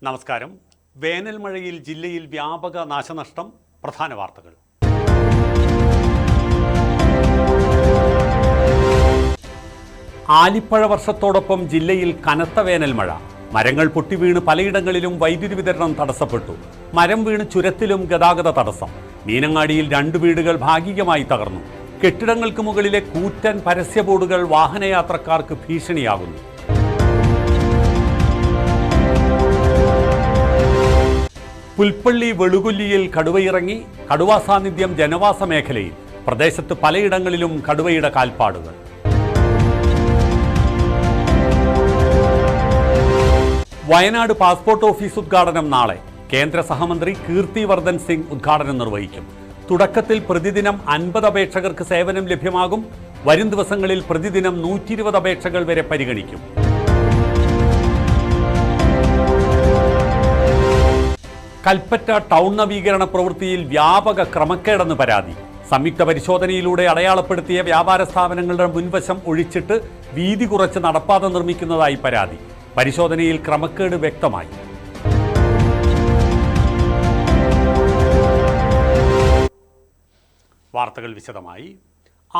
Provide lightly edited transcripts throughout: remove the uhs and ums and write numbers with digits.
നമസ്കാരം. വേനൽ മഴയിൽ ജില്ലയിൽ വ്യാപക നാശനഷ്ടം. പ്രധാന വാർത്തകൾ. ആലിപ്പഴ വർഷത്തോടൊപ്പം ജില്ലയിൽ കനത്ത വേനൽ മഴ. മരങ്ങൾ പൊട്ടിവീണ് പലയിടങ്ങളിലും വൈദ്യുതി വിതരണം തടസ്സപ്പെട്ടു. മരം വീണ് ചുരത്തിലും ഗതാഗത തടസ്സം. മീനങ്ങാടിയിൽ 2 വീടുകൾ ഭാഗികമായി തകർന്നു. കെട്ടിടങ്ങൾക്ക് മുകളിലെ കൂറ്റൻ പരസ്യ ബോർഡുകൾ വാഹനയാത്രക്കാർക്ക് ഭീഷണിയാകുന്നു. പുൽപ്പള്ളി വെളുകൊല്ലിയിൽ കടുവയിറങ്ങി. കടുവാ സാന്നിധ്യം ജനവാസ മേഖലയിൽ. പ്രദേശത്ത് പലയിടങ്ങളിലും കടുവയുടെ കാൽപ്പാടുകൾ. വയനാട് പാസ്പോർട്ട് ഓഫീസ് ഉദ്ഘാടനം നാളെ. കേന്ദ്ര സഹമന്ത്രി കീർത്തി വർദ്ധൻ സിംഗ് ഉദ്ഘാടനം നിർവഹിക്കും. തുടക്കത്തിൽ പ്രതിദിനം 50 അപേക്ഷകർക്ക് സേവനം ലഭ്യമാകും. വരും ദിവസങ്ങളിൽ പ്രതിദിനം 120 അപേക്ഷകൾ വരെ പരിഗണിക്കും. കൽപ്പറ്റ ടൗൺ നവീകരണ പ്രവൃത്തിയിൽ വ്യാപക ക്രമക്കേടെന്ന് പരാതി. സംയുക്ത പരിശോധനയിലൂടെ അടയാളപ്പെടുത്തിയ വ്യാപാര സ്ഥാപനങ്ങളുടെ മുൻവശം ഒഴിച്ചിട്ട് വീതി കുറച്ച് നടപ്പാത നിർമ്മിക്കുന്നതായി പരാതി. പരിശോധനയിൽ ക്രമക്കേട് വ്യക്തമായി. വാർത്തകൾ വിശദമായി.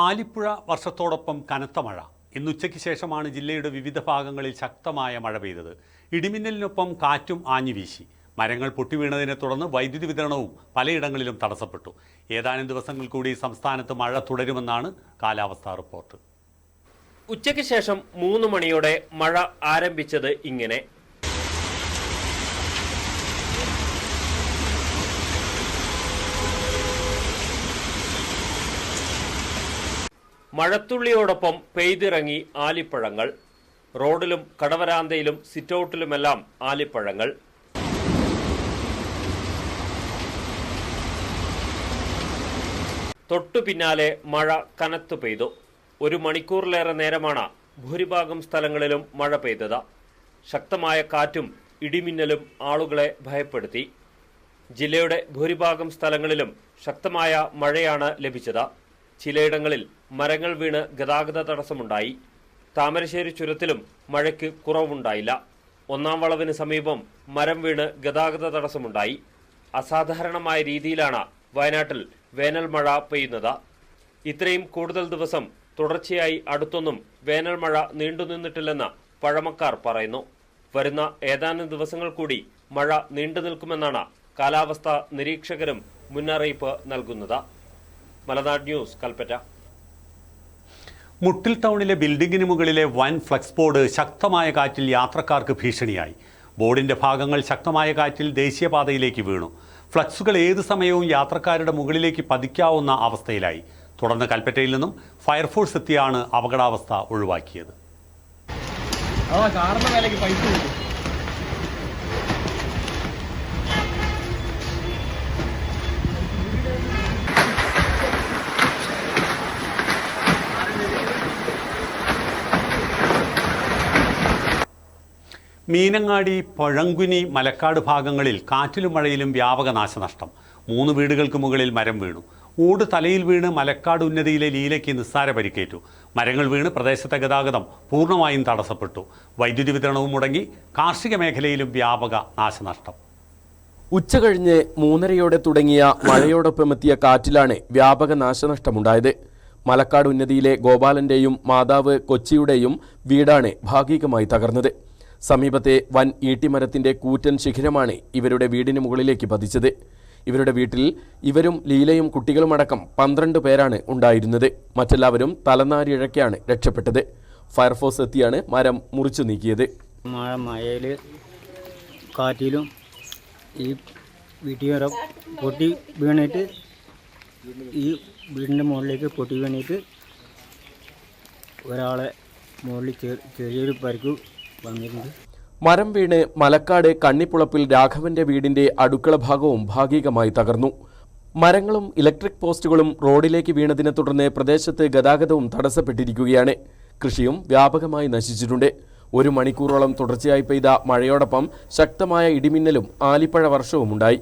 ആലിപ്പുഴ വർഷത്തോടൊപ്പം കനത്ത മഴ. ഇന്നുച്ചയ്ക്ക് ശേഷമാണ് ജില്ലയുടെ വിവിധ ഭാഗങ്ങളിൽ ശക്തമായ മഴ പെയ്തത്. ഇടിമിന്നലിനൊപ്പം കാറ്റും ആഞ്ഞുവീശി. മരങ്ങൾ പൊട്ടിവീണതിനെ തുടർന്ന് വൈദ്യുതി വിതരണവും പലയിടങ്ങളിലും തടസ്സപ്പെട്ടു. ഏതാനും ദിവസങ്ങൾ കൂടി സംസ്ഥാനത്ത് മഴ തുടരുമെന്നാണ് കാലാവസ്ഥാ റിപ്പോർട്ട്. ഉച്ചയ്ക്ക് ശേഷം 3 മണിയോടെ മഴ ആരംഭിച്ചത് ഇങ്ങനെ. മഴത്തുള്ളിയോടൊപ്പം പെയ്തിറങ്ങി ആലിപ്പഴങ്ങൾ. റോഡിലും കടവരാന്തയിലും സിറ്റൌട്ടിലുമെല്ലാം ആലിപ്പഴങ്ങൾ. തൊട്ടു പിന്നാലെ മഴ കനത്തു പെയ്തു. 1 മണിക്കൂറിലേറെ നേരമാണ് ഭൂരിഭാഗം സ്ഥലങ്ങളിലും മഴ പെയ്തത്. ശക്തമായ കാറ്റും ഇടിമിന്നലും ആളുകളെ ഭയപ്പെടുത്തി. ജില്ലയുടെ ഭൂരിഭാഗം സ്ഥലങ്ങളിലും ശക്തമായ മഴയാണ് ലഭിച്ചത്. ചിലയിടങ്ങളിൽ മരങ്ങൾ വീണ് ഗതാഗത തടസ്സമുണ്ടായി. താമരശ്ശേരി ചുരത്തിലും മഴയ്ക്ക് കുറവുണ്ടായില്ല. 1-ാം വളവിന് സമീപം മരം വീണ് ഗതാഗത തടസ്സമുണ്ടായി. അസാധാരണമായ രീതിയിലാണ് വയനാട്ടിൽ വേനൽ മഴ പെയ്യുന്നത്. ഇത്രയും കൂടുതൽ ദിവസം തുടർച്ചയായി അടുത്തൊന്നും വേനൽ മഴ നീണ്ടുനിന്നിട്ടില്ലെന്ന് പഴമക്കാർ പറയുന്നു. വരുന്ന ഏതാനും ദിവസങ്ങൾ കൂടി മഴ നീണ്ടുനിൽക്കുമെന്നാണ് കാലാവസ്ഥാ നിരീക്ഷകരും മുന്നറിയിപ്പ് നൽകുന്നത്. മലനാട് ന്യൂസ്, കൽപ്പറ്റ. മുട്ടിൽ ടൗണിലെ ബിൽഡിംഗിന് മുകളിലെ വൻ ഫ്ലക്സ് ബോർഡ് ശക്തമായ കാറ്റിൽ യാത്രക്കാർക്ക് ഭീഷണിയായി. ബോർഡിന്റെ ഭാഗങ്ങൾ ശക്തമായ കാറ്റിൽ ദേശീയപാതയിലേക്ക് വീണു. ഫ്ലക്സുകൾ ഏത് സമയവും യാത്രക്കാരുടെ മുകളിലേക്ക് പതിക്കാവുന്ന അവസ്ഥയിലായി. തുടർന്ന് കൽപ്പറ്റയിൽ നിന്നും ഫയർഫോഴ്സ് എത്തിയാണ് അപകടാവസ്ഥ ഒഴിവാക്കിയത്. മീനങ്ങാടി, പഴങ്കുനി, മലക്കാട് ഭാഗങ്ങളിൽ കാറ്റിലും മഴയിലും വ്യാപക നാശനഷ്ടം. 3 വീടുകൾക്ക് മുകളിൽ മരം വീണു. ഓട് തലയിൽ വീണ് മലക്കാട് ഉന്നതിയിലെ ലീലയ്ക്ക് നിസ്സാര പരിക്കേറ്റു. മരങ്ങൾ വീണ് പ്രദേശത്തെ ഗതാഗതം പൂർണ്ണമായും തടസ്സപ്പെട്ടു. വൈദ്യുതി വിതരണവും മുടങ്ങി. കാർഷിക മേഖലയിലും വ്യാപക നാശനഷ്ടം. ഉച്ചകഴിഞ്ഞ് 3:30 തുടങ്ങിയ മഴയോടൊപ്പമെത്തിയ കാറ്റിലാണ് വ്യാപക നാശനഷ്ടമുണ്ടായത്. മലക്കാട് ഉന്നതിയിലെ ഗോപാലന്റെയും മാതാവ് കൊച്ചിയുടെയും വീടാണ് ഭാഗികമായി തകർന്നത്. സമീപത്തെ വൻ ഈട്ടിമരത്തിന്റെ കൂറ്റൻ ശിഖരമാണ് ഇവരുടെ വീടിന് മുകളിലേക്ക് പതിച്ചത്. ഇവരുടെ വീട്ടിൽ ഇവരും ലീലയും കുട്ടികളുമടക്കം 12 പേരാണ് ഉണ്ടായിരുന്നത്. മറ്റെല്ലാവരും തലനാരിഴയ്ക്കാണ് രക്ഷപ്പെട്ടത്. ഫയർഫോഴ്സ് എത്തിയാണ് മരം മുറിച്ചു നീക്കിയത്. മഴയിൽ കാറ്റിലും ഈ വീട്ടുമരം പൊട്ടി വീണിട്ട് ഈ വീടിൻ്റെ മുകളിലേക്ക് പൊട്ടി വീണിട്ട് ഒരാളെ മുകളിൽ ചെറിയൊരു പരിക്ക് വന്നിട്ടുണ്ട്. മരം വീണ് മലക്കാട് കണ്ണിപ്പുളപ്പിൽ രാഘവന്റെ വീടിന്റെ അടുക്കള ഭാഗവും ഭാഗികമായി തകർന്നു. മരങ്ങളും ഇലക്ട്രിക് പോസ്റ്റുകളും റോഡിലേക്ക് വീണതിനെ തുടർന്ന് പ്രദേശത്ത് ഗതാഗതവും തടസ്സപ്പെട്ടിരിക്കുകയാണ്. കൃഷിയും വ്യാപകമായി നശിച്ചിട്ടുണ്ട്. 1 മണിക്കൂറോളം തുടർച്ചയായി പെയ്ത മഴയോടൊപ്പം ശക്തമായ ഇടിമിന്നലും ആലിപ്പഴ വർഷവും ഉണ്ടായി.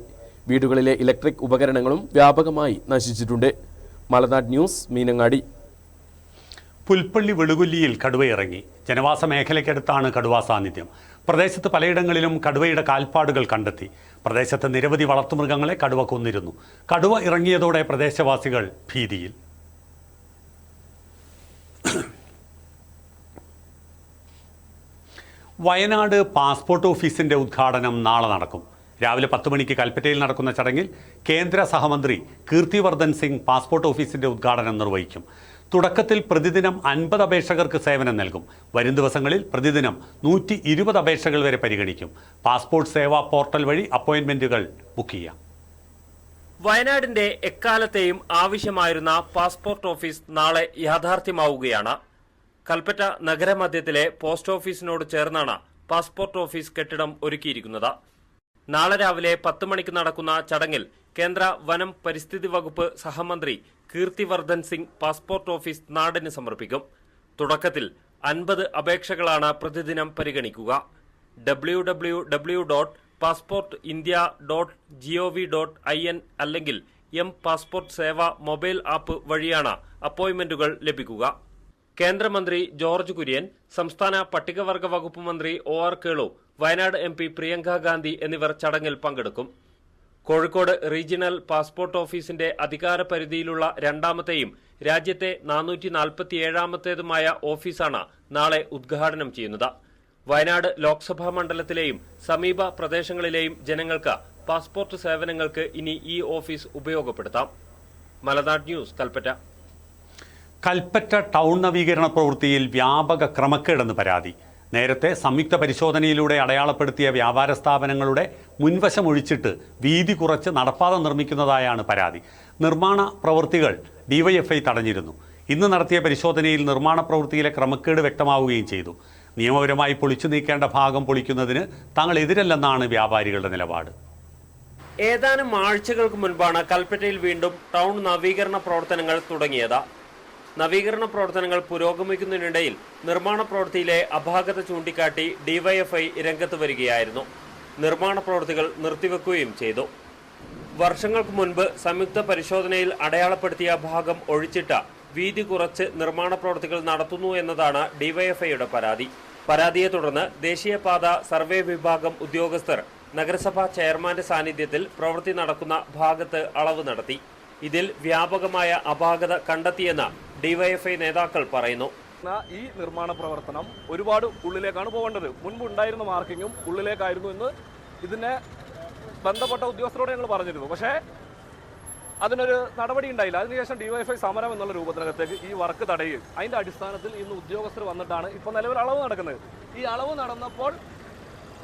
വീടുകളിലെ ഇലക്ട്രിക് ഉപകരണങ്ങളും വ്യാപകമായി നശിച്ചിട്ടുണ്ട്. മലനാട് ന്യൂസ്, മീനങ്ങാടി. പുൽപ്പള്ളി വെളുകൊല്ലിയിൽ കടുവയിറങ്ങി. ജനവാസ മേഖലയ്ക്കടുത്താണ് കടുവാ സാന്നിധ്യം. പ്രദേശത്ത് പലയിടങ്ങളിലും കടുവയുടെ കാൽപ്പാടുകൾ കണ്ടെത്തി. പ്രദേശത്ത് നിരവധി വളർത്തുമൃഗങ്ങളെ കടുവ കൊന്നിരുന്നു. കടുവ ഇറങ്ങിയതോടെ പ്രദേശവാസികൾ ഭീതിയിൽ. വയനാട് പാസ്പോർട്ട് ഓഫീസിൻ്റെ ഉദ്ഘാടനം നാളെ നടക്കും. രാവിലെ 10 മണിക്ക് കൽപ്പറ്റയിൽ നടക്കുന്ന ചടങ്ങിൽ കേന്ദ്ര സഹമന്ത്രി കീർത്തിവർദ്ധൻ സിംഗ് പാസ്പോർട്ട് ഓഫീസിൻ്റെ ഉദ്ഘാടനം നിർവഹിക്കും. തുടക്കത്തിൽ പ്രതിദിനം 50 അപേക്ഷകർക്ക് സേവനം നൽകും. വരും ദിവസങ്ങളിൽ പ്രതിദിനം 120 അപേക്ഷകൾ വരെ പരിഗണിക്കും. പാസ്പോർട്ട് സേവാ പോർട്ടൽ വഴി അപ്പോയിൻമെൻറ്റുകൾ ബുക്ക് ചെയ്യാം. വയനാടിന്റെ എക്കാലത്തെയും ആവശ്യമായിരുന്ന പാസ്പോർട്ട് ഓഫീസ് നാളെ യാഥാർത്ഥ്യമാവുകയാണ്. കൽപ്പറ്റ നഗരമധ്യത്തിലെ പോസ്റ്റ് ഓഫീസിനോട് ചേർന്നാണ് പാസ്പോർട്ട് ഓഫീസ് കെട്ടിടം ഒരുക്കിയിരിക്കുന്നത്. നാളെ രാവിലെ 10 മണിക്ക് നടക്കുന്ന ചടങ്ങിൽ കേന്ദ്ര വനം പരിസ്ഥിതി വകുപ്പ് സഹമന്ത്രി കീർത്തിവർദ്ധൻ സിംഗ് പാസ്പോർട്ട് ഓഫീസ് നാടിന് സമർപ്പിക്കും. തുടക്കത്തിൽ 50 അപേക്ഷകളാണ് പ്രതിദിനം പരിഗണിക്കുക. www.passportindia.gov.in അല്ലെങ്കിൽ പാസ്പോർട്ട് സേവ മൊബൈൽ ആപ്പ് വഴിയാണ് അപ്പോയിന്റ്മെന്റുകൾ ലഭിക്കുക. കേന്ദ്രമന്ത്രി ജോർജ് കുര്യൻ, സംസ്ഥാന പട്ടികവർഗ വകുപ്പ് മന്ത്രി OR കേളു, വയനാട് MP പ്രിയങ്ക ഗാന്ധി എന്നിവർ ചടങ്ങിൽ പങ്കെടുക്കും. കോഴിക്കോട് റീജിയണൽ പാസ്പോർട്ട് ഓഫീസിന്റെ അധികാര പരിധിയിലുള്ള രണ്ടാമത്തെയും രാജ്യത്തെ 447ാമത്തേതുമായ ഓഫീസാണ് നാളെ ഉദ്ഘാടനം ചെയ്യുന്നത്. വയനാട് ലോക്സഭാ മണ്ഡലത്തിലെയും സമീപ പ്രദേശങ്ങളിലെയും ജനങ്ങൾക്ക് പാസ്പോർട്ട് സേവനങ്ങൾക്ക് ഇനി ഈ ഓഫീസ് ഉപയോഗപ്പെടുത്താം. മലനാട് ന്യൂസ്, കൽപ്പറ്റ. കൽപ്പറ്റ ടൗൺ നവീകരണ പ്രവൃത്തിയിൽ വ്യാപക ക്രമക്കേടെന്ന് പരാതി. നേരത്തെ സംയുക്ത പരിശോധനയിലൂടെ അടയാളപ്പെടുത്തിയ വ്യാപാര സ്ഥാപനങ്ങളുടെ മുൻവശം ഒഴിച്ചിട്ട് വീതി കുറച്ച് നടപ്പാത നിർമ്മിക്കുന്നതായാണ് പരാതി. നിർമ്മാണ പ്രവൃത്തികൾ DYFI തടഞ്ഞിരുന്നു. ഇന്ന് നടത്തിയ പരിശോധനയിൽ നിർമ്മാണ പ്രവൃത്തിയിലെ ക്രമക്കേട് വ്യക്തമാവുകയും ചെയ്തു. നിയമപരമായി പൊളിച്ചു നീക്കേണ്ട ഭാഗം പൊളിക്കുന്നതിന് തങ്ങൾ എതിരല്ലെന്നാണ് വ്യാപാരികളുടെ നിലപാട്. ഏതാനും ആഴ്ചകൾക്ക് മുൻപാണ് കൽപ്പറ്റയിൽ വീണ്ടും ടൗൺ നവീകരണ പ്രവർത്തനങ്ങൾ തുടങ്ങിയത്. നവീകരണ പ്രവർത്തനങ്ങൾ പുരോഗമിക്കുന്നതിനിടയിൽ നിർമ്മാണ പ്രവൃത്തിയിലെ അപാകത ചൂണ്ടിക്കാട്ടി DYFI രംഗത്ത് വരികയായിരുന്നു. നിർമ്മാണ പ്രവൃത്തികൾ നിർത്തിവെക്കുകയും ചെയ്തു. വർഷങ്ങൾക്ക് മുൻപ് സംയുക്ത പരിശോധനയിൽ അടയാളപ്പെടുത്തിയ ഭാഗം ഒഴിച്ചിട്ട് വീതി കുറച്ച് നിർമ്മാണ പ്രവൃത്തികൾ നടത്തുന്നു എന്നതാണ് DYFIയുടെ പരാതി. പരാതിയെ തുടർന്ന് ദേശീയപാത സർവേ വിഭാഗം ഉദ്യോഗസ്ഥർ നഗരസഭാ ചെയർമാന്റെ സാന്നിധ്യത്തിൽ പ്രവൃത്തി നടക്കുന്ന ഭാഗത്ത് അളവ് നടത്തി. ഇതിൽ വ്യാപകമായ അപാകത കണ്ടെത്തിയെന്ന് DYFI നേതാക്കൾ പറയുന്നു. ഈ നിർമ്മാണ പ്രവർത്തനം ഒരുപാട് ഉള്ളിലേക്കാണ് പോകേണ്ടത്. മുൻപ് ഉണ്ടായിരുന്ന മാർക്കിങ്ങും ഉള്ളിലേക്കായിരുന്നു എന്ന് ഇതിനെ ബന്ധപ്പെട്ട ഉദ്യോഗസ്ഥരോട് ഞങ്ങൾ പറഞ്ഞിരുന്നു. പക്ഷേ അതിനൊരു നടപടി ഉണ്ടായില്ല. അതിനുശേഷം DYFI സമരം എന്നുള്ള രൂപത്തിനകത്തേക്ക് ഈ വർക്ക് തടയുകയും അതിൻ്റെ അടിസ്ഥാനത്തിൽ ഇന്ന് ഉദ്യോഗസ്ഥർ വന്നിട്ടാണ് ഇപ്പോൾ നിലവിൽ അളവ് നടക്കുന്നത്. ഈ അളവ് നടന്നപ്പോൾ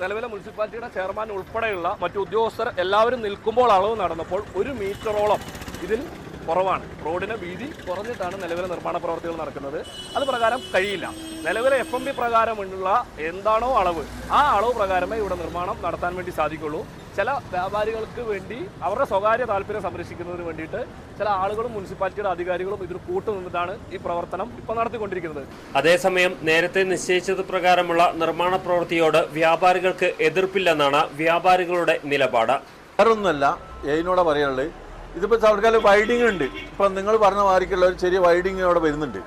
നിലവിലെ മുനിസിപ്പാലിറ്റിയുടെ ചെയർമാൻ ഉൾപ്പെടെയുള്ള മറ്റു ഉദ്യോഗസ്ഥർ എല്ലാവരും നിൽക്കുമ്പോൾ അളവ് നടന്നപ്പോൾ 1 മീറ്ററോളം ഇതിൽ കുറവാണ്. റോഡിന് വീതി കുറഞ്ഞിട്ടാണ് നിലവിലെ നിർമ്മാണ പ്രവർത്തികൾ നടക്കുന്നത്. അത് പ്രകാരം കഴിയില്ല. നിലവിലെ FMB പ്രകാരമുള്ള എന്താണോ അളവ്, ആ അളവ് പ്രകാരമേ ഇവിടെ നിർമ്മാണം നടത്താൻ വേണ്ടി സാധിക്കുള്ളൂ. ചില വ്യാപാരികൾക്ക് വേണ്ടി അവരുടെ സ്വകാര്യ താല്പര്യം സംരക്ഷിക്കുന്നതിന് വേണ്ടിയിട്ട് ചില ആളുകളും മുനിസിപ്പാലിറ്റിയുടെ അധികാരികളും ഇതിന് കൂട്ടുനിന്നിട്ടാണ് ഈ പ്രവർത്തനം ഇപ്പോൾ നടത്തിക്കൊണ്ടിരിക്കുന്നത്. അതേസമയം നേരത്തെ നിശ്ചയിച്ചത് പ്രകാരമുള്ള നിർമ്മാണ പ്രവൃത്തിയോട് വ്യാപാരികൾക്ക് എതിർപ്പില്ലെന്നാണ് വ്യാപാരികളുടെ നിലപാട്. വേറൊന്നുമല്ല, ഇതിനോട് പറയാനുള്ളത്, ഇതിപ്പോൾ സർക്കാർ വൈഡിങ് ഉണ്ട്. ഇപ്പം നിങ്ങൾ പറഞ്ഞ മാതിരിക്കുള്ള ഒരു ചെറിയ വൈഡിങ് അവിടെ വരുന്നുണ്ട്.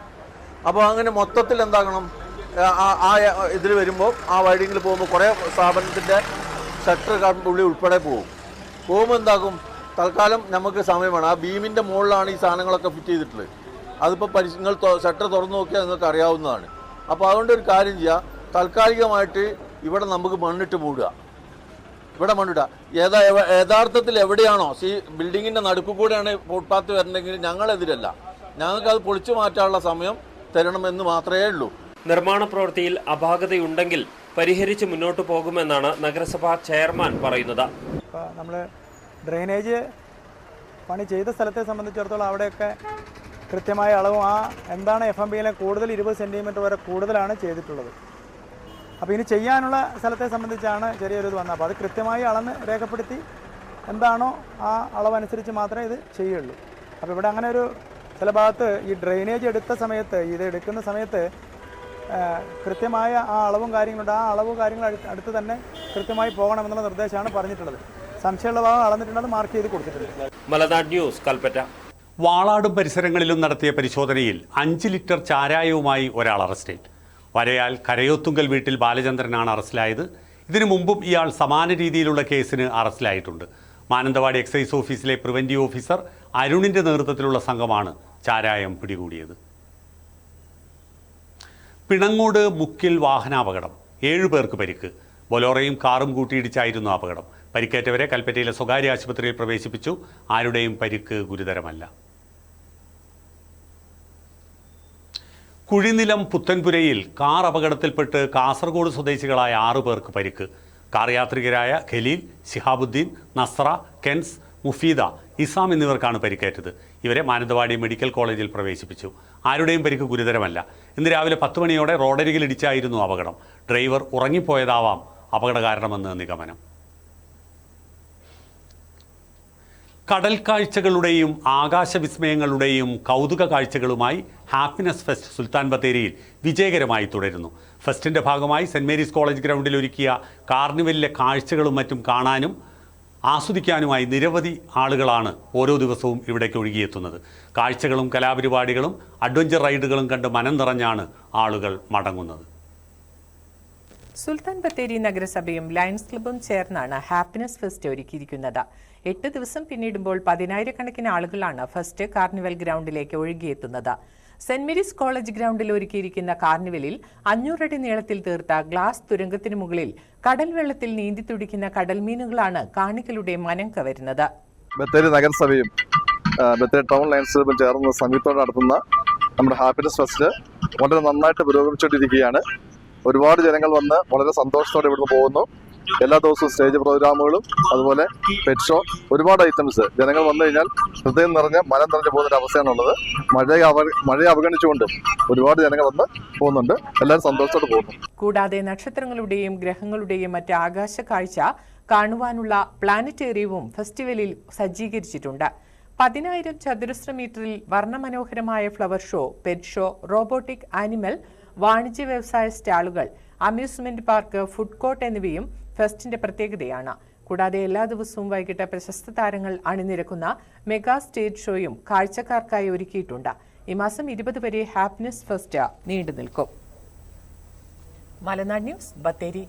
അപ്പോൾ അങ്ങനെ മൊത്തത്തിൽ എന്താക്കണം, ആ ഇതിൽ വരുമ്പോൾ ആ വൈഡിങ്ങിൽ പോകുമ്പോൾ കുറേ സ്ഥാപനത്തിൻ്റെ ഷട്ടർ ഉള്ളിൽ ഉൾപ്പെടെ പോകുമ്പോൾ എന്താക്കും, തൽക്കാലം നമുക്ക് സമയമാണ്. ആ ബീമിൻ്റെ മുകളിലാണ് ഈ സാധനങ്ങളൊക്കെ ഫിറ്റ് ചെയ്തിട്ടുള്ളത്. അതിപ്പോൾ നിങ്ങൾ ഷട്ടർ തുറന്നു നോക്കിയാൽ നിങ്ങൾക്ക് അറിയാവുന്നതാണ്. അപ്പോൾ അതുകൊണ്ട് ഒരു കാര്യം ചെയ്യുക, താൽക്കാലികമായിട്ട് ഇവിടെ നമുക്ക് മണ്ണിട്ട് മൂടുക. ഇവിടെ മണ്ണിടുക. യഥാർത്ഥത്തിൽ എവിടെയാണോ ബിൽഡിങ്ങിൻ്റെ നടുക്ക് കൂടെയാണ് ഫുട്പാത്ത് വരണമെങ്കിൽ ഞങ്ങളെതിരല്ല. ഞങ്ങൾക്കത് പൊളിച്ചു മാറ്റാനുള്ള സമയം തരണമെന്ന് മാത്രമേ ഉള്ളൂ. നിർമ്മാണ പ്രവൃത്തിയിൽ അപാകതയുണ്ടെങ്കിൽ പരിഹരിച്ച് മുന്നോട്ട് പോകുമെന്നാണ് നഗരസഭാ ചെയർമാൻ പറയുന്നത്. നമ്മൾ ഡ്രെയിനേജ് പണി ചെയ്ത സ്ഥലത്തെ സംബന്ധിച്ചിടത്തോളം അവിടെയൊക്കെ കൃത്യമായ അളവും എന്താണ് FMBയിലെ കൂടുതൽ 20 സെൻറ്റിമീറ്റർ വരെ കൂടുതലാണ് ചെയ്തിട്ടുള്ളത്. അപ്പോൾ ഇനി ചെയ്യാനുള്ള സ്ഥലത്തെ സംബന്ധിച്ചാണ് ചെറിയൊരു ഇത് വന്നത്. അപ്പോൾ അത് കൃത്യമായി അളന്ന് രേഖപ്പെടുത്തി എന്താണോ ആ അളവനുസരിച്ച് മാത്രമേ ഇത് ചെയ്യുള്ളൂ. അപ്പോൾ ഇവിടെ അങ്ങനെ ഒരു ചില ഭാഗത്ത് ഈ ഡ്രെയിനേജ് എടുക്കുന്ന സമയത്ത് കൃത്യമായ ആ അളവും കാര്യങ്ങളുണ്ട്. ആ അളവും കാര്യങ്ങൾ അടുത്ത് തന്നെ കൃത്യമായി പോകണമെന്നുള്ള നിർദ്ദേശമാണ് പറഞ്ഞിട്ടുള്ളത്. സംശയമുള്ള ഭാഗം അളന്നിട്ടുണ്ട്, അത് മാർക്ക് ചെയ്ത് കൊടുത്തിട്ടുണ്ട്. മലനാട് ന്യൂസ്, കൽപ്പറ്റ. വാളാടും പരിസരങ്ങളിലും നടത്തിയ പരിശോധനയിൽ 5 ലിറ്റർ ചാരായവുമായി ഒരാൾ അറസ്റ്റിൽ. വരയാൽ കരയോത്തുങ്കൽ വീട്ടിൽ ബാലചന്ദ്രനാണ് അറസ്റ്റിലായത്. ഇതിനു മുമ്പും ഇയാൾ സമാന രീതിയിലുള്ള കേസിന് അറസ്റ്റിലായിട്ടുണ്ട്. മാനന്തവാടി എക്സൈസ് ഓഫീസിലെ പ്രിവൻറ്റീവ് ഓഫീസർ അരുണിൻ്റെ നേതൃത്വത്തിലുള്ള സംഘമാണ് ചാരായം പിടികൂടിയത്. പിണങ്ങോട് മുക്കിൽ വാഹനാപകടം, 7 പേർക്ക് പരിക്ക്. ബൊലോറയും കാറും കൂട്ടിയിടിച്ചായിരുന്നു അപകടം. പരിക്കേറ്റവരെ കൽപ്പറ്റയിലെ സ്വകാര്യ ആശുപത്രിയിൽ പ്രവേശിപ്പിച്ചു. ആരുടെയും പരിക്ക് ഗുരുതരമല്ല. കുഴിനിലം പുത്തൻപുരയിൽ കാർ അപകടത്തിൽപ്പെട്ട് കാസർഗോഡ് സ്വദേശികളായ 6 പേർക്ക് പരിക്ക്. കാർ യാത്രികരായ ഖലീൽ, ശിഹാബുദ്ദീൻ, നസ്ര, കെൻസ്, മുഫീദ, ഇസാം എന്നിവർക്കാണ് പരിക്കേറ്റത്. ഇവരെ മാനന്തവാടി മെഡിക്കൽ കോളേജിൽ പ്രവേശിപ്പിച്ചു. ആരുടെയും പരിക്ക് ഗുരുതരമല്ല. ഇന്ന് രാവിലെ 10 മണിയോടെ റോഡരികിൽ ഇടിച്ചായിരുന്നു അപകടം. ഡ്രൈവർ ഉറങ്ങിപ്പോയതാവാം അപകട കാരണമെന്ന് നിഗമനം. കടൽ കാഴ്ചകളുടെയും ആകാശവിസ്മയങ്ങളുടെയും കൗതുക കാഴ്ചകളുമായി ഹാപ്പിനെസ് ഫെസ്റ്റ് സുൽത്താൻ ബത്തേരിയിൽ വിജയകരമായി തുടരുന്നു. ഫെസ്റ്റിൻ്റെ ഭാഗമായി സെൻറ് മേരീസ് കോളേജ് ഗ്രൗണ്ടിൽ ഒരുക്കിയ കാർണിവലിലെ കാഴ്ചകളും മറ്റും കാണാനും ആസ്വദിക്കാനുമായി നിരവധി ആളുകളാണ് ഓരോ ദിവസവും ഇവിടേക്ക് ഒഴുകിയെത്തുന്നത്. കാഴ്ചകളും കലാപരിപാടികളും അഡ്വഞ്ചർ റൈഡുകളും കണ്ട് മനം നിറഞ്ഞാണ് ആളുകൾ മടങ്ങുന്നത്. സുൽത്താൻ ബത്തേരി നഗരസഭയും ലയൺസ് ക്ലബ്ബും ചേർന്നാണ് ഹാപ്പിനെസ് ഫെസ്റ്റ് ഒരുക്കിയിരിക്കുന്നത്. 8 ദിവസം പിന്നിടുമ്പോൾ 10,000-കണക്കിന് ആളുകളാണ് ഫെസ്റ്റ് കാർണിവൽ ഗ്രൗണ്ടിലേക്ക് ഒഴുകിയെത്തുന്നത്. സെന്റ് മേരീസ് കോളേജ് ഗ്രൗണ്ടിൽ ഒരുക്കിയിരിക്കുന്ന കാർണിവലിൽ 500 അടി നീളത്തിൽ തീർത്ത ഗ്ലാസ് തുരങ്കത്തിന് മുകളിൽ കടൽ വെള്ളത്തിൽ നീന്തി തുടിക്കുന്ന കടൽമീനുകളാണ് കാണികളുടെ മനം കവരുന്നത്. ബത്തേരി നഗരസഭയും ബത്തേരി ടൗൺ ലയൺസ് ക്ലബ്ബും ചേർന്ന് സംയുക്തത്തോടെ നടത്തുന്ന നമ്മുടെ ഹാപ്പിനെസ് ഫെസ്റ്റ് വളരെ നന്നായിട്ട് പുരോഗമിച്ചുകൊണ്ടിരിക്കുകയാണ്. ഒരുപാട് ജനങ്ങൾ വന്ന് വളരെ സന്തോഷത്തോടെ ഇവിടുന്ന് പോകുന്നു. എല്ലാ ദിവസവും സ്റ്റേജ് പ്രോഗ്രാമുകളും അതുപോലെ പെറ്റ് ഷോ, ഒരുപാട് ഐറ്റംസ്. ജനങ്ങൾ വന്നു കഴിഞ്ഞാൽ ഹൃദയം നിറഞ്ഞ് മനം നിറഞ്ഞു പോകുന്ന ഒരു അവസ്ഥയാണുള്ളത്. മഴയെ അവഗണിച്ചുകൊണ്ടും ഒരുപാട് ജനങ്ങൾ വന്ന് പോകുന്നുണ്ട്. എല്ലാവരും സന്തോഷത്തോടെ പോകുന്നു. കൂടാതെ നക്ഷത്രങ്ങളുടെയും ഗ്രഹങ്ങളുടെയും മറ്റ് ആകാശ കാഴ്ച കാണുവാനുള്ള പ്ലാനറ്റേറിയവും ഫെസ്റ്റിവലിൽ സജ്ജീകരിച്ചിട്ടുണ്ട്. 10,000 ചതുരശ്ര മീറ്ററിൽ വർണ്ണമനോഹരമായ flower show, pet show, robotic animal, വാണിജ്യ വ്യവസായ സ്റ്റാളുകൾ, അമ്യൂസ്മെന്റ് പാർക്ക്, ഫുഡ് കോർട്ട് എന്നിവയും ഫെസ്റ്റിന്റെ പ്രത്യേകതയാണ്. കൂടാതെ എല്ലാ ദിവസവും വൈകിട്ട് പ്രശസ്ത താരങ്ങൾ അണിനിരക്കുന്ന മെഗാ സ്റ്റേജ് ഷോയും കാഴ്ചക്കാർക്കായി ഒരുക്കിയിട്ടുണ്ട്. ഈ മാസം 20 വരെ ഹാപ്പിനെസ് ഫെസ്റ്റ് നീണ്ടു നിൽക്കും. മലനാട് ന്യൂസ്, ബത്തേരി.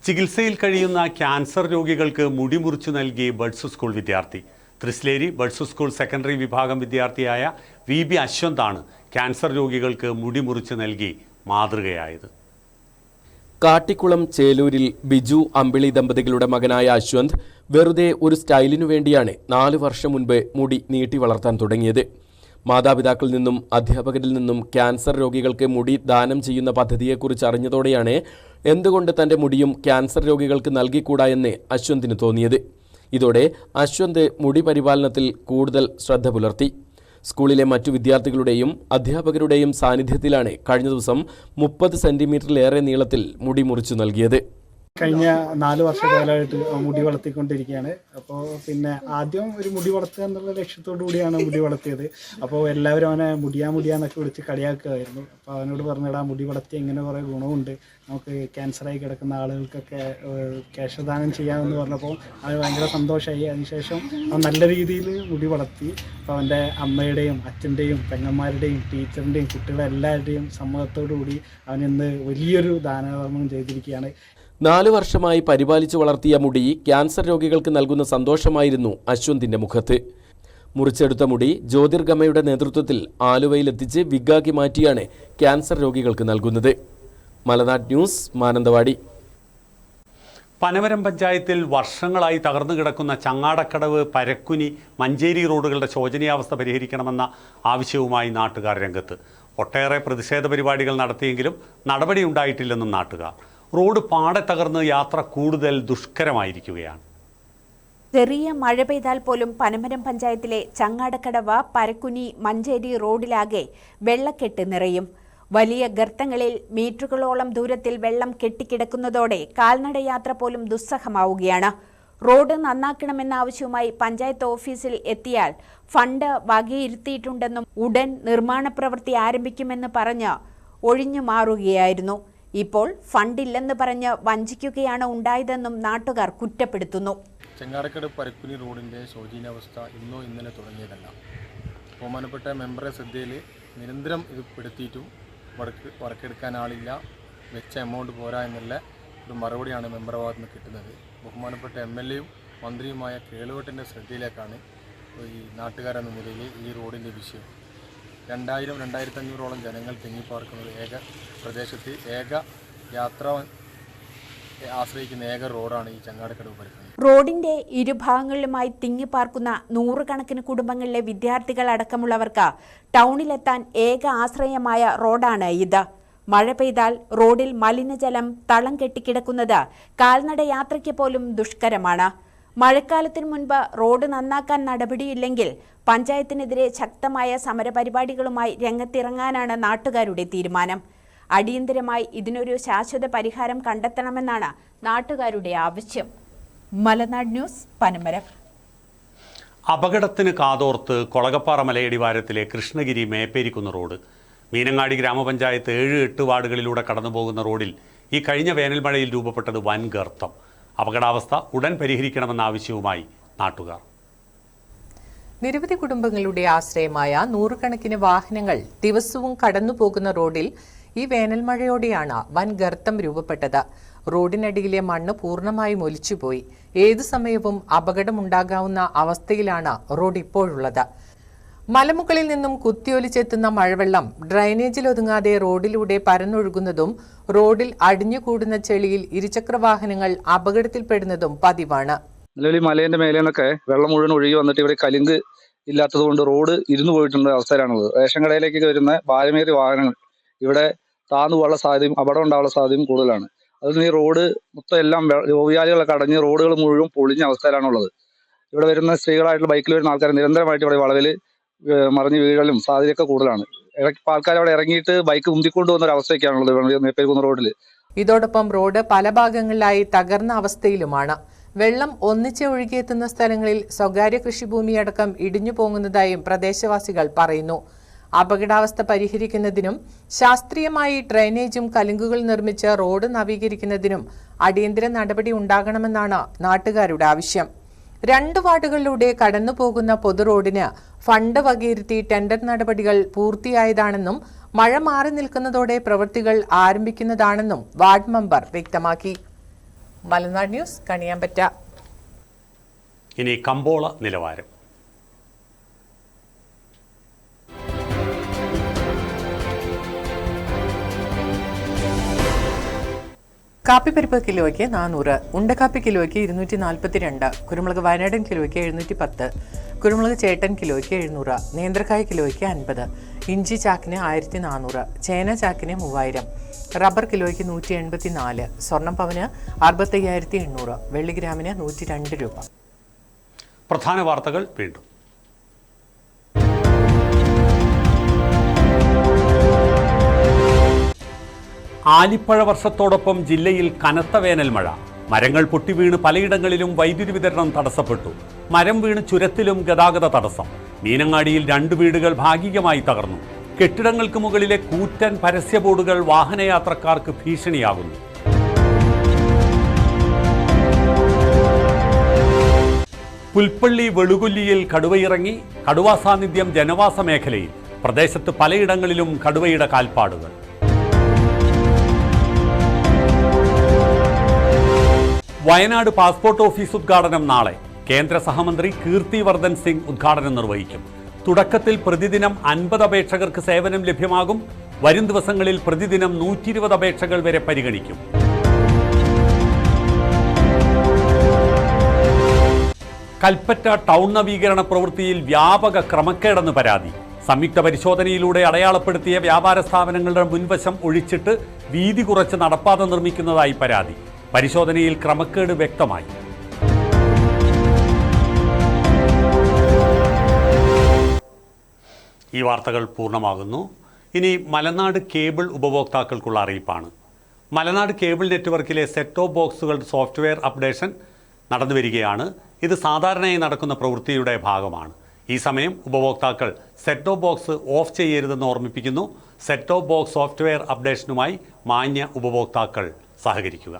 ചികിത്സയിൽ കഴിയുന്ന ക്യാൻസർ രോഗികൾക്ക് മുടി മുറിച്ചു നൽകി ബഡ്സ് സ്കൂൾ വിദ്യാർത്ഥി. തൃശ്ശേരി ബഡ്സ് സ്കൂൾ സെക്കൻഡറി വിഭാഗം വിദ്യാർത്ഥിയായ VB അശ്വന്താണ് ക്യാൻസർ രോഗികൾക്ക് മുടി മുറിച്ചു നൽകി മാതൃകയായത്. കാട്ടിക്കുളം ചേലൂരിൽ ബിജു അമ്പിളി ദമ്പതികളുടെ മകനായ അശ്വന്ത് വെറുതെ ഒരു സ്റ്റൈലിനു വേണ്ടിയാണ് 4 വർഷം മുൻപ് മുടി നീട്ടി വളർത്താൻ തുടങ്ങിയത്. മാതാപിതാക്കളിൽ നിന്നും അധ്യാപകരിൽ നിന്നും ക്യാൻസർ രോഗികൾക്ക് മുടി ദാനം ചെയ്യുന്ന പദ്ധതിയെക്കുറിച്ച് അറിഞ്ഞതോടെയാണ് എന്തുകൊണ്ട് തൻ്റെ മുടിയും ക്യാൻസർ രോഗികൾക്ക് നൽകിക്കൂടാ എന്ന് അശ്വന്തിന് തോന്നിയത്. ഇതോടെ അശ്വന്ത് മുടി പരിപാലനത്തിൽ കൂടുതൽ ശ്രദ്ധ പുലർത്തി. സ്കൂളിലെ മറ്റു വിദ്യാർത്ഥികളുടെയും അധ്യാപകരുടെയും സാന്നിധ്യത്തിലാണ് കഴിഞ്ഞ ദിവസം 30 സെന്റിമീറ്ററിലേറെ നീളത്തിൽ മുടി മുറിച്ചു നൽകിയത്. കഴിഞ്ഞ 4 വർഷക്കാലമായിട്ട് മുടി വളർത്തിക്കൊണ്ടിരിക്കുകയാണ്. അപ്പോൾ പിന്നെ ആദ്യം ഒരു മുടി വളർത്തുക എന്നുള്ള ലക്ഷ്യത്തോടു കൂടിയാണ് മുടി വളർത്തിയത്. അപ്പോൾ എല്ലാവരും അവനെ മുടിയാന്നൊക്കെ വിളിച്ച് കളിയാക്കുമായിരുന്നു. അപ്പോൾ അവനോട് പറഞ്ഞിടാ, മുടി വളർത്തി ഇങ്ങനെ കുറേ ഗുണമുണ്ട്, നമുക്ക് ക്യാൻസറായി കിടക്കുന്ന ആളുകൾക്കൊക്കെ കേശദാനം ചെയ്യാമെന്ന് പറഞ്ഞപ്പോൾ അവന് ഭയങ്കര സന്തോഷമായി. അതിനുശേഷം അവൻ നല്ല രീതിയിൽ മുടി വളർത്തി. അപ്പോൾ അവൻ്റെ അമ്മയുടെയും അച്ഛൻ്റെയും പെങ്ങന്മാരുടെയും ടീച്ചറിൻ്റെയും കുട്ടികളെല്ലാവരുടെയും സമ്മതത്തോടു കൂടി അവൻ ഇന്ന് വലിയൊരു ദാനധർമ്മം ചെയ്തിരിക്കുകയാണ്. 4 വർഷമായി പരിപാലിച്ചു വളർത്തിയ മുടി ക്യാൻസർ രോഗികൾക്ക് നൽകുന്ന സന്തോഷമായിരുന്നു അശ്വന്തിന്റെ മുഖത്ത്. മുറിച്ചെടുത്ത മുടി ജ്യോതിർഗമയുടെ നേതൃത്വത്തിൽ ആലുവയിലെത്തിച്ച് വിഗാക്കി മാറ്റിയാണ് ക്യാൻസർ രോഗികൾക്ക് നൽകുന്നത്. മലനാട് ന്യൂസ്, മാനന്തവാടി. പനമരം പഞ്ചായത്തിൽ വർഷങ്ങളായി തകർന്നു കിടക്കുന്ന ചങ്ങാടക്കടവ്, പരക്കുനി, മഞ്ചേരി റോഡുകളുടെ ശോചനീയാവസ്ഥ പരിഹരിക്കണമെന്ന ആവശ്യവുമായി നാട്ടുകാർ രംഗത്ത്. ഒട്ടേറെ പ്രതിഷേധ പരിപാടികൾ നടത്തിയെങ്കിലും നടപടിയുണ്ടായിട്ടില്ലെന്നും നാട്ടുകാർ. റോഡ് പാടെ തകർന്ന് യാത്ര കൂടുതൽ ദുഷ്കരമായിരിക്കുകയാണ്. ചെറിയ മഴ പെയ്താൽ പോലും പനമരം പഞ്ചായത്തിലെ ചങ്ങാടക്കടവ്, പരക്കുനി, മഞ്ചേരി റോഡിലാകെ വെള്ളക്കെട്ട് നിറയും. വലിയ ഗർത്തങ്ങളിൽ മീറ്ററുകളോളം ദൂരത്തിൽ വെള്ളം കെട്ടിക്കിടക്കുന്നതോടെ കാൽനടയാത്ര പോലും ദുസ്സഹമാവുകയാണ്. റോഡ് നന്നാക്കണമെന്ന ആവശ്യവുമായി പഞ്ചായത്ത് ഓഫീസിൽ എത്തിയാൽ ഫണ്ട് വകയിരുത്തിയിട്ടുണ്ടെന്നും ഉടൻ നിർമ്മാണ പ്രവൃത്തി ആരംഭിക്കുമെന്ന് പറഞ്ഞ് ഒഴിഞ്ഞു മാറുകയായിരുന്നു. ഇപ്പോൾ ഫണ്ടില്ലെന്ന് പറഞ്ഞ് വഞ്ചിക്കുകയാണ് ഉണ്ടായതെന്നും നാട്ടുകാർ കുറ്റപ്പെടുത്തുന്നു. ചെങ്ങാടക്കടവ് പരക്കുനി റോഡിൻ്റെ ശോചനീയാവസ്ഥ ഇന്നോ ഇന്നലെ തുടങ്ങിയതല്ല. ബഹുമാനപ്പെട്ട മെമ്പറെ ശ്രദ്ധയിൽ നിരന്തരം ഇത് പെടുത്തിയിട്ടും വർക്കെടുക്കാൻ ആളില്ല, വെച്ച എമൗണ്ട് പോരാ എന്നുള്ള ഒരു മറുപടിയാണ് മെമ്പറുടെ ഭാഗത്ത് നിന്ന് കിട്ടുന്നത്. ബഹുമാനപ്പെട്ട MLAയും മന്ത്രിയുമായ കേളുവെട്ടിൻ്റെ ശ്രദ്ധയിലേക്കാണ് ഈ നാട്ടുകാരെന്ന നിലയിൽ ഈ റോഡിൻ്റെ വിഷയം. 2000-2500ഓളം ജനങ്ങൾ തിങ്ങിപ്പാർക്കുന്ന ഏക പ്രദേശത്ത് യാത്ര ആശ്രയിക്കുന്ന ഏക റോഡാണ് ഈ ചങ്ങാടക്കടവ് പരിസരം. റോഡിന്റെ ഇരുഭാഗങ്ങളിലുമായി തിങ്ങിപ്പാർക്കുന്ന നൂറുകണക്കിന് കുടുംബങ്ങളിലെ വിദ്യാർത്ഥികൾ അടക്കമുള്ളവർക്ക് ടൗണിലെത്താൻ ഏക ആശ്രയമായ റോഡാണ് ഇത്. മഴ പെയ്താൽ റോഡിൽ മലിനജലം തളം കെട്ടിക്കിടക്കുന്നത് കാൽനട യാത്രയ്ക്ക് പോലും ദുഷ്കരമാണ്. മഴക്കാലത്തിനു മുൻപ് റോഡ് നന്നാക്കാൻ നടപടിയില്ലെങ്കിൽ പഞ്ചായത്തിനെതിരെ ശക്തമായ സമരപരിപാടികളുമായി രംഗത്തിറങ്ങാനാണ് നാട്ടുകാരുടെ തീരുമാനം. അടിയന്തരമായി ഇതിനൊരു ശാശ്വത പരിഹാരം കണ്ടെത്തണമെന്നാണ് നാട്ടുകാരുടെ ആവശ്യം. മലനാട് ന്യൂസ്, പനമരം. അപകടത്തിന് കാതോർത്ത് കൊളകപ്പാറ മലയടിവാരത്തിലെ കൃഷ്ണഗിരി മേപ്പേരിക്കുന്ന് റോഡ്. മീനങ്ങാടി ഗ്രാമപഞ്ചായത്ത് 7-8 വാർഡുകളിലൂടെ കടന്നുപോകുന്ന റോഡിൽ ഈ കഴിഞ്ഞ വേനൽ മഴയിൽ രൂപപ്പെട്ടത് വൻ ഗർത്തം. അപകടാവസ്ഥ ഉടൻ പരിഹരിക്കണമെന്ന ആവശ്യവുമായി നാട്ടുകാർ. നിരവധി കുടുംബങ്ങളുടെ ആശ്രയമായ നൂറുകണക്കിന് വാഹനങ്ങൾ ദിവസവും കടന്നുപോകുന്ന റോഡിൽ ഈ വേനൽ മഴയോടെയാണ് വൻ ഗർത്തം രൂപപ്പെട്ടത്. റോഡിനടിയിലെ മണ്ണ് പൂർണ്ണമായും ഒലിച്ചുപോയി. ഏതു സമയവും അപകടമുണ്ടാകാവുന്ന അവസ്ഥയിലാണ് റോഡ് ഇപ്പോഴുള്ളത്. മലമുകളിൽ നിന്നും കുത്തിയൊലിച്ചെത്തുന്ന മഴവെള്ളം ഡ്രൈനേജിലൊതുങ്ങാതെ റോഡിലൂടെ പരന്നൊഴുകുന്നതും റോഡിൽ അടിഞ്ഞുകൂടുന്ന ചെളിയിൽ ഇരുചക്രവാഹനങ്ങൾ അപകടത്തിൽപ്പെടുന്നതും പതിവാണ്. നിലവിൽ മലേന്റെ മേലെ നിന്നൊക്കെ വെള്ളം മുഴുവൻ ഒഴുകി വന്നിട്ട് ഇവിടെ കലുങ്ക് ഇല്ലാത്തത് കൊണ്ട് റോഡ് ഇരുന്നു പോയിട്ടുള്ള അവസ്ഥയിലാണുള്ളത്. റേഷൻ കടയിലേക്ക് വരുന്ന ഭാരമേറിയ വാഹനങ്ങൾ ഇവിടെ താന്നു പോകാനുള്ള സാധ്യതയും അപകടം ഉണ്ടാകാനുള്ള സാധ്യതയും കൂടുതലാണ്. അതിന് ഈ റോഡ് മൊത്തം എല്ലാം ഓവിയാലുകളൊക്കെ അടഞ്ഞ് റോഡുകൾ മുഴുവൻ പൊളിഞ്ഞ അവസ്ഥയിലാണുള്ളത്. ഇവിടെ വരുന്ന സ്ത്രീകളായിട്ടുള്ള ബൈക്കിൽ വരുന്ന ആൾക്കാർ നിരന്തരമായിട്ട് ഇവിടെ വളവിൽ മറിഞ്ഞ് വീഴലും സാധ്യതയൊക്കെ കൂടുതലാണ്. ആൾക്കാർ അവിടെ ഇറങ്ങിയിട്ട് ബൈക്ക് ഉന്തിക്കൊണ്ടുപോകുന്ന ഒരു അവസ്ഥയൊക്കെയാണുള്ളത് മേപ്പേരിക്കുന്ന് റോഡിൽ. ഇതോടൊപ്പം റോഡ് പല ഭാഗങ്ങളിലായി തകർന്ന അവസ്ഥയിലുമാണ്. വെള്ളം ഒന്നിച്ച് ഒഴുകിയെത്തുന്ന സ്ഥലങ്ങളിൽ സ്വകാര്യ കൃഷിഭൂമിയടക്കം ഇടിഞ്ഞു പോകുന്നതായും പ്രദേശവാസികൾ പറയുന്നു. അപകടാവസ്ഥ പരിഹരിക്കുന്നതിനും ശാസ്ത്രീയമായി ഡ്രെയിനേജും കലുങ്കുകൾ നിർമ്മിച്ച് റോഡ് നവീകരിക്കുന്നതിനും അടിയന്തര നടപടി ഉണ്ടാകണമെന്നാണ് നാട്ടുകാരുടെ ആവശ്യം. 2 വാർഡുകളിലൂടെ കടന്നുപോകുന്ന പൊതുറോഡിന് ഫണ്ട് വകയിരുത്തി ടെൻഡർ നടപടികൾ പൂർത്തിയായതാണെന്നും മഴ മാറി നിൽക്കുന്നതോടെ പ്രവൃത്തികൾ ആരംഭിക്കുന്നതാണെന്നും വാർഡ് മെമ്പർ വ്യക്തമാക്കി. മലനാട് ന്യൂസ്, കണിയാമ്പറ്റ. ഇനി കമ്പോള നിലവാരം. കാപ്പിപ്പരിപ്പ് കിലോയ്ക്ക് 400, ഉണ്ടക്കാപ്പി കിലോയ്ക്ക് 242, കുരുമുളക് വയനാടൻ കിലോയ്ക്ക് 710, കുരുമുളക് ചേട്ടൻ കിലോയ്ക്ക് 700, നേന്ത്രക്കായ കിലോയ്ക്ക് 50, ഇഞ്ചി ചാക്കിന് 1400, ചേന ചാക്കിന് 3000, റബ്ബർ കിലോയ്ക്ക് 184, സ്വർണം പവന് 65,800, വെള്ളിഗ്രാമിന് 102 രൂപ. പ്രധാന വാർത്തകൾ വീണ്ടും. ആലിപ്പഴ വർഷത്തോടൊപ്പം ജില്ലയിൽ കനത്ത വേനൽ മഴ. മരങ്ങൾ പൊട്ടിവീണ് പലയിടങ്ങളിലും വൈദ്യുതി വിതരണം തടസ്സപ്പെട്ടു. മരം വീണ് ചുരത്തിലും ഗതാഗത തടസ്സം. മീനങ്ങാടിയിൽ 2 വീടുകൾ ഭാഗികമായി തകർന്നു. കെട്ടിടങ്ങൾക്ക് മുകളിലെ കൂറ്റൻ പരസ്യ ബോർഡുകൾ വാഹനയാത്രക്കാർക്ക് ഭീഷണിയാകുന്നു. പുൽപ്പള്ളി വെളുകൊല്ലിയിൽ കടുവയിറങ്ങി. കടുവാ സാന്നിധ്യം ജനവാസ മേഖലയിൽ. പ്രദേശത്ത് പലയിടങ്ങളിലും കടുവയുടെ കാൽപ്പാടുകൾ. വയനാട് പാസ്പോർട്ട് ഓഫീസ് ഉദ്ഘാടനം നാളെ. കേന്ദ്ര സഹമന്ത്രി കീർത്തി വർദ്ധൻ സിംഗ് ഉദ്ഘാടനം നിർവഹിക്കും. തുടക്കത്തിൽ പ്രതിദിനം 50 അപേക്ഷകർക്ക് സേവനം ലഭ്യമാകും. വരും ദിവസങ്ങളിൽ പ്രതിദിനം 120 അപേക്ഷകൾ വരെ പരിഗണിക്കും. കൽപ്പറ്റ ടൗൺ നവീകരണ പ്രവൃത്തിയിൽ വ്യാപക ക്രമക്കേടെന്ന് പരാതി. സംയുക്ത പരിശോധനയിലൂടെ അടയാളപ്പെടുത്തിയ വ്യാപാര സ്ഥാപനങ്ങളുടെ മുൻവശം ഒഴിച്ചിട്ട് വീതി കുറച്ച് നടപ്പാത നിർമ്മിക്കുന്നതായി പരാതി. പരിശോധനയിൽ ക്രമക്കേട് വ്യക്തമായി. ഈ വാർത്തകൾ പൂർണ്ണമാകുന്നു. ഇനി മലനാട് കേബിൾ ഉപഭോക്താക്കൾക്കുള്ള അറിയിപ്പാണ്. മലനാട് കേബിൾ നെറ്റ്വർക്കിലെ സെറ്റ് ടോപ്പ് ബോക്സുകളുടെ സോഫ്റ്റ്വെയർ അപ്ഡേഷൻ നടന്നുവരികയാണ്. ഇത് സാധാരണയായി നടക്കുന്ന പ്രവൃത്തിയുടെ ഭാഗമാണ്. ഈ സമയം ഉപഭോക്താക്കൾ സെറ്റ് ടോപ്പ് ബോക്സ് ഓഫ് ചെയ്യരുതെന്ന് ഓർമ്മിപ്പിക്കുന്നു. സെറ്റ് ടോപ്പ് ബോക്സ് സോഫ്റ്റ്വെയർ അപ്ഡേഷനുമായി മാന്യ ഉപഭോക്താക്കൾ സഹകരിക്കുക.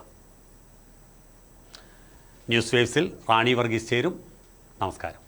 ന്യൂസ് വേവ്സിൽ റാണി വർഗീസ് ചേരും. നമസ്കാരം.